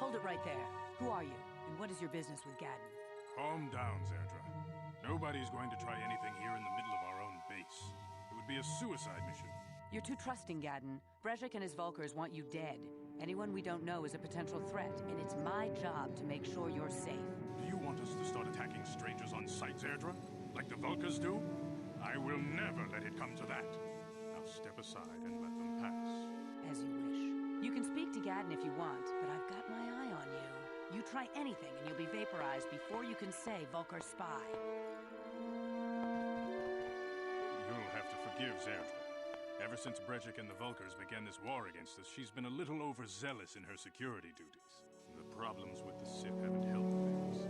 Hold it right there. Who are you, and what is your business with Gadden? Calm down, Zerdra. Nobody's going to try anything here in the middle of our own base. It would be a suicide mission. You're too trusting, Gadden. Brejik and his Vulkars want you dead. Anyone we don't know is a potential threat, and it's my job to make sure you're safe. Do you want us to start attacking strangers on sight, Zerdra? Like the Vulkars do? I will never let it come to that. Now step aside and let them pass. As you wish. You can speak to Gadden if you want, but I've got my eye on you. You try anything and you'll be vaporized before you can say Vulkar spy. You'll have to forgive Zerdra. Ever since Brejik and the Vulkars began this war against us, she's been a little overzealous in her security duties. The problems with the Sith haven't helped things.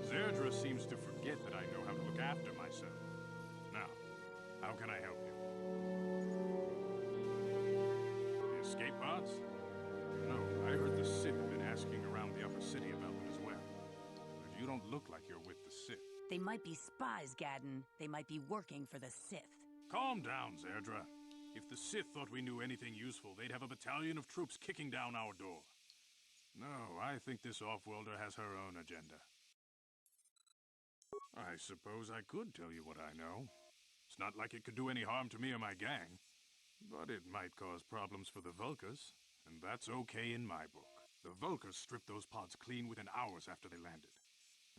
Zerdra seems to forget that I know how to look after myself. Now, how can I help you? The escape pods? No, I heard the Sith have been asking around the upper city about them as well. But you don't look like you're with the Sith. They might be spies, Gadden. They might be working for the Sith. Calm down, Zerdra. If the Sith thought we knew anything useful, they'd have a battalion of troops kicking down our door. No, I think this off-worlder has her own agenda. I suppose I could tell you what I know. It's not like it could do any harm to me or my gang. But it might cause problems for the Vulkars, and that's okay in my book. The Vulkars stripped those pods clean within hours after they landed.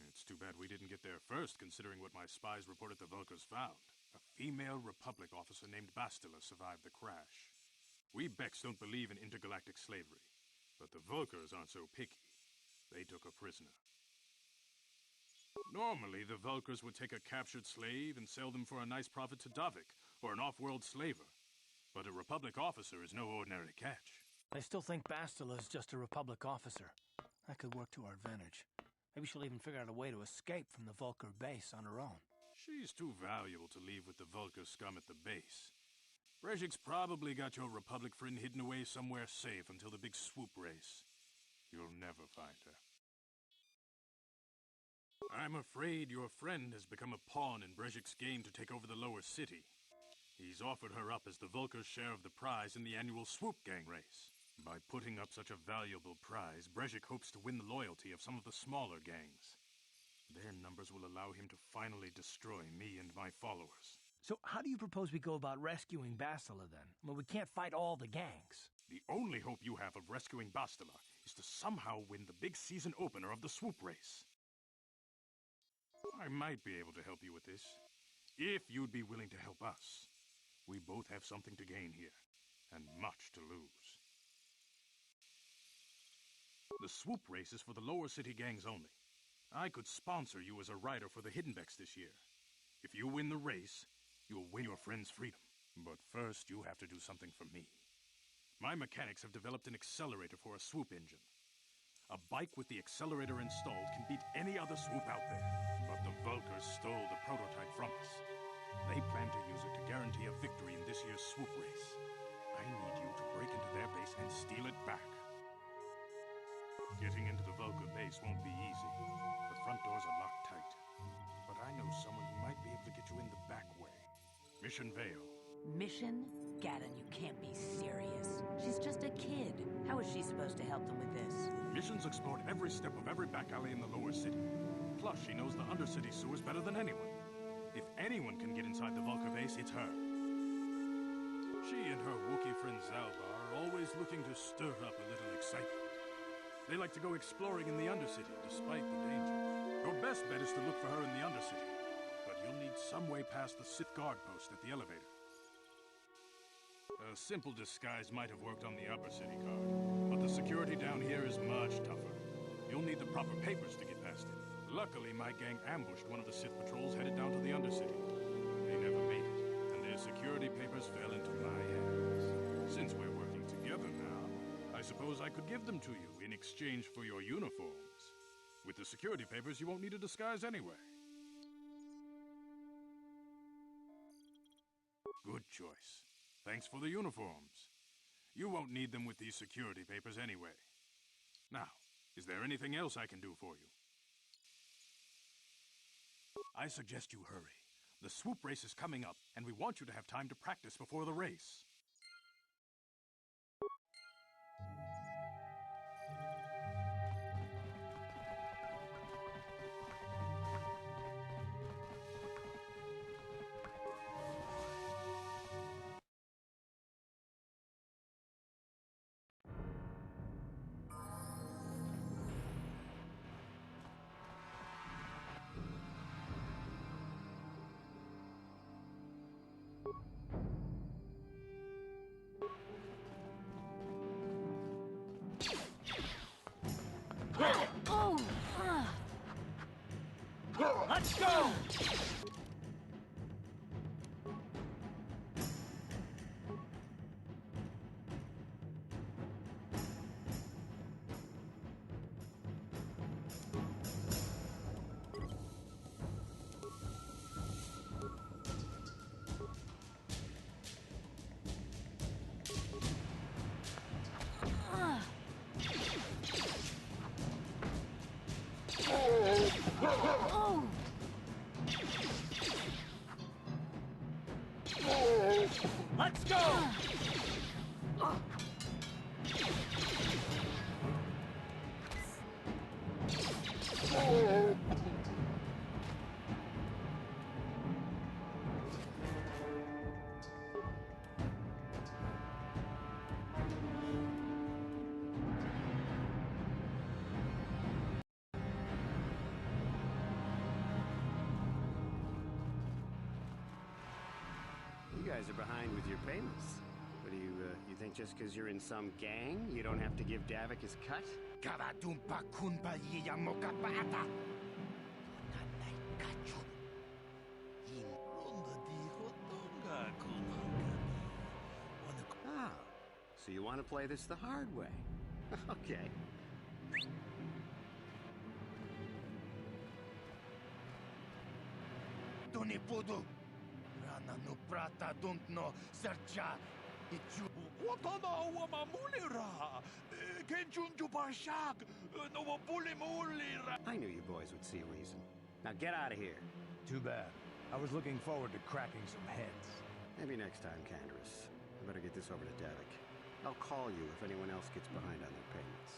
It's too bad we didn't get there first, considering what my spies reported the Vulkars found. A female Republic officer named Bastila survived the crash. We Beks don't believe in intergalactic slavery, but the Vulkars aren't so picky. They took her prisoner. Normally, the Vulkars would take a captured slave and sell them for a nice profit to Davik, or an off-world slaver. But a Republic officer is no ordinary catch. I still think Bastila is just a Republic officer. That could work to our advantage. Maybe she'll even figure out a way to escape from the Vulkar base on her own. She's too valuable to leave with the Vulkar scum at the base. Brejik's probably got your Republic friend hidden away somewhere safe until the big swoop race. You'll never find her. I'm afraid your friend has become a pawn in Brejik's game to take over the lower city. He's offered her up as the Vulkar's share of the prize in the annual swoop gang race. By putting up such a valuable prize, Brejik hopes to win the loyalty of some of the smaller gangs. Their numbers will allow him to finally destroy me and my followers. So how do you propose we go about rescuing Bastila then? Well, we can't fight all the gangs. The only hope you have of rescuing Bastila is to somehow win the big season opener of the swoop race. I might be able to help you with this, if you'd be willing to help us. We both have something to gain here, and much to lose. The swoop race is for the lower city gangs only. I could sponsor you as a rider for the Hidden Beks this year. If you win the race, you'll win your friend's freedom. But first, you have to do something for me. My mechanics have developed an accelerator for a swoop engine. A bike with the accelerator installed can beat any other swoop out there. But the Vulkars stole the prototype from us. They plan to use it to guarantee a victory in this year's swoop race. I need you to break into their base and steal it back. Getting into the Vulkar base won't be easy. The front doors are locked tight. But I know someone who might be able to get you in the back way. Mission Vale. Mission? Gadden, you can't be serious. She's just a kid. How is she supposed to help them with this? Mission's explored every step of every back alley in the lower city. Plus, she knows the Undercity sewers better than anyone. If anyone can get inside the Vulkar base, it's her. She and her Wookiee friend Zalbar are always looking to stir up a little excitement. They like to go exploring in the Undercity, despite the dangers. Your best bet is to look for her in the Undercity. But you'll need some way past the Sith guard post at the elevator. A simple disguise might have worked on the upper city guard, but the security down here is much tougher. You'll need the proper papers to get past it. Luckily, my gang ambushed one of the Sith patrols headed down to the Undercity. They never made it, and their security papers fell into my hands. Since we're working together now, I suppose I could give them to you in exchange for your uniforms. With the security papers, you won't need a disguise anyway. Good choice. Thanks for the uniforms. You won't need them with these security papers anyway. Now, is there anything else I can do for you? I suggest you hurry. The swoop race is coming up, and we want you to have time to practice before the race. Let's go! You guys are behind with your payments. What do you think just because you're in some gang, you don't have to give Davik his cut? Ah, so you want to play this the hard way? Okay. No prata duntno sercha ichu watana wa mulira kenjunju barshak no bully mulira. I knew you boys would see a reason. Now get out of here. Too bad. I was looking forward to cracking some heads. Maybe next time, Canderous. I better get this over to Davik. I'll call you if anyone else gets behind on their payments.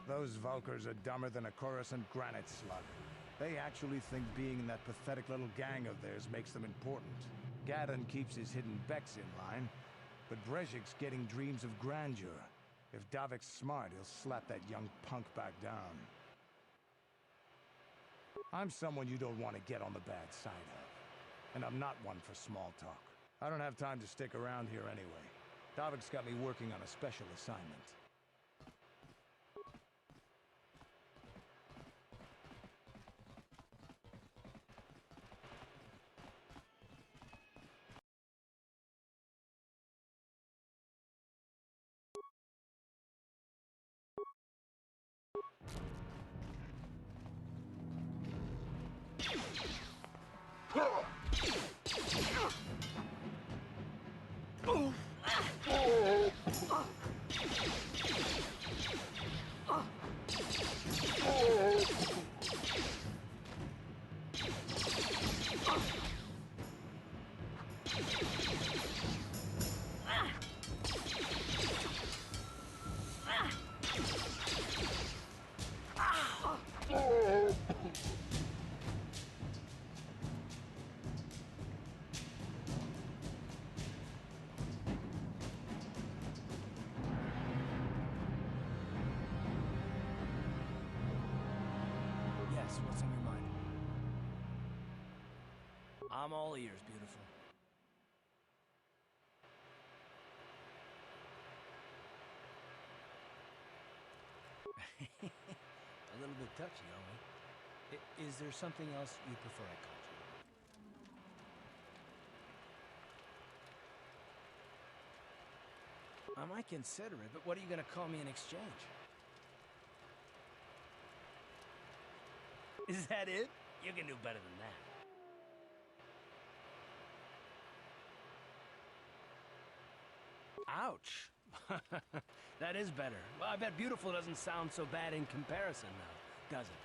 Those Valkyrs are dumber than a Coruscant granite slug. They actually think being in that pathetic little gang of theirs makes them important. Gadon keeps his hidden Beks in line, but Brezhik's getting dreams of grandeur. If Davik's smart, he'll slap that young punk back down. I'm someone you don't want to get on the bad side of. And I'm not one for small talk. I don't have time to stick around here anyway. Davik's got me working on a special assignment. What's on your mind? I'm all ears, beautiful. A little bit touchy, are we? Is there something else you prefer I call you? I might consider it, but what are you gonna call me in exchange? Is that it? You can do better than that. Ouch. That is better. Well, I bet beautiful doesn't sound so bad in comparison now, does it?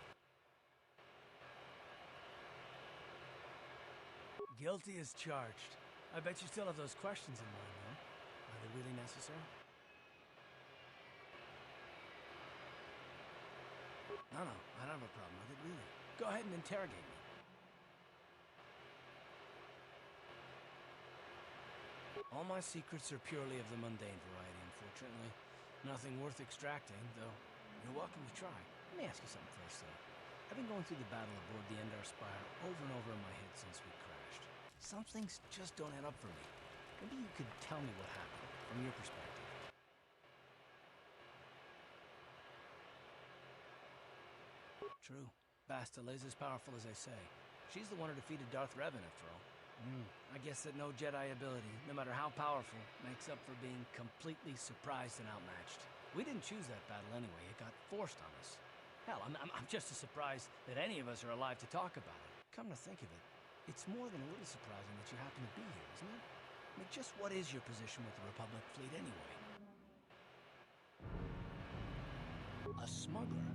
Guilty as charged. I bet you still have those questions in mind, though. Are they really necessary? No, I don't have a problem with it, really. Go ahead and interrogate me. All my secrets are purely of the mundane variety, unfortunately. Nothing worth extracting, though you're welcome to try. Let me ask you something first, though. I've been going through the battle aboard the Endar Spire over and over in my head since we crashed. Some things just don't add up for me. Maybe you could tell me what happened, from your perspective. True. Bastila is as powerful as they say. She's the one who defeated Darth Revan, after all. I guess that no Jedi ability, no matter how powerful, makes up for being completely surprised and outmatched. We didn't choose that battle anyway. It got forced on us. Hell, I'm just as surprised that any of us are alive to talk about it. Come to think of it, it's more than a little surprising that you happen to be here, isn't it? I mean, just what is your position with the Republic fleet anyway? A smuggler?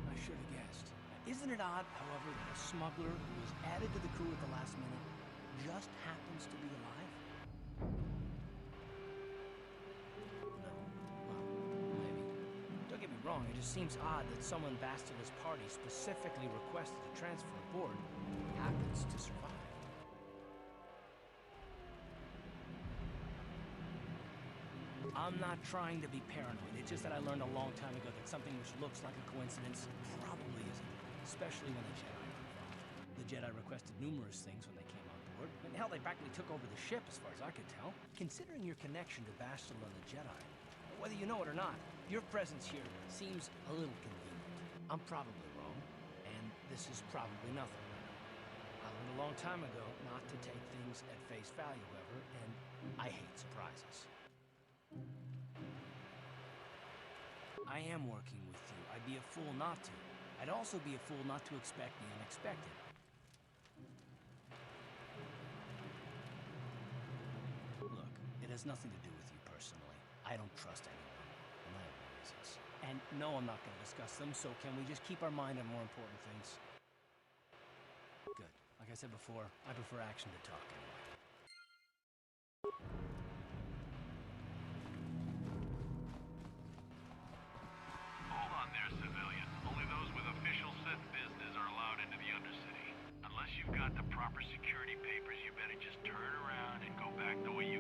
I should have guessed. Isn't it odd, however, that a smuggler who was added to the crew at the last minute just happens to be alive? No. Well, maybe. Don't get me wrong, it just seems odd that someone Bastila's party specifically requested to transfer aboard happens to survive. I'm not trying to be paranoid. It's just that I learned a long time ago that something which looks like a coincidence probably isn't, especially when the Jedi are involved. The Jedi requested numerous things when they came on board. I mean, hell, they practically took over the ship as far as I could tell. Considering your connection to Bastila and the Jedi, whether you know it or not, your presence here seems a little convenient. I'm probably wrong, and this is probably nothing. I learned a long time ago not to take things at face value, however, and I hate surprises. I am working with you. I'd be a fool not to. I'd also be a fool not to expect the unexpected. Look, it has nothing to do with you personally. I don't trust anyone, and I have my reasons. And no, I'm not going to discuss them, so can we just keep our mind on more important things? Good. Like I said before, I prefer action to talk anyway. Only those with official Sith business are allowed into the Undercity. Unless you've got the proper security papers, you better just turn around and go back the way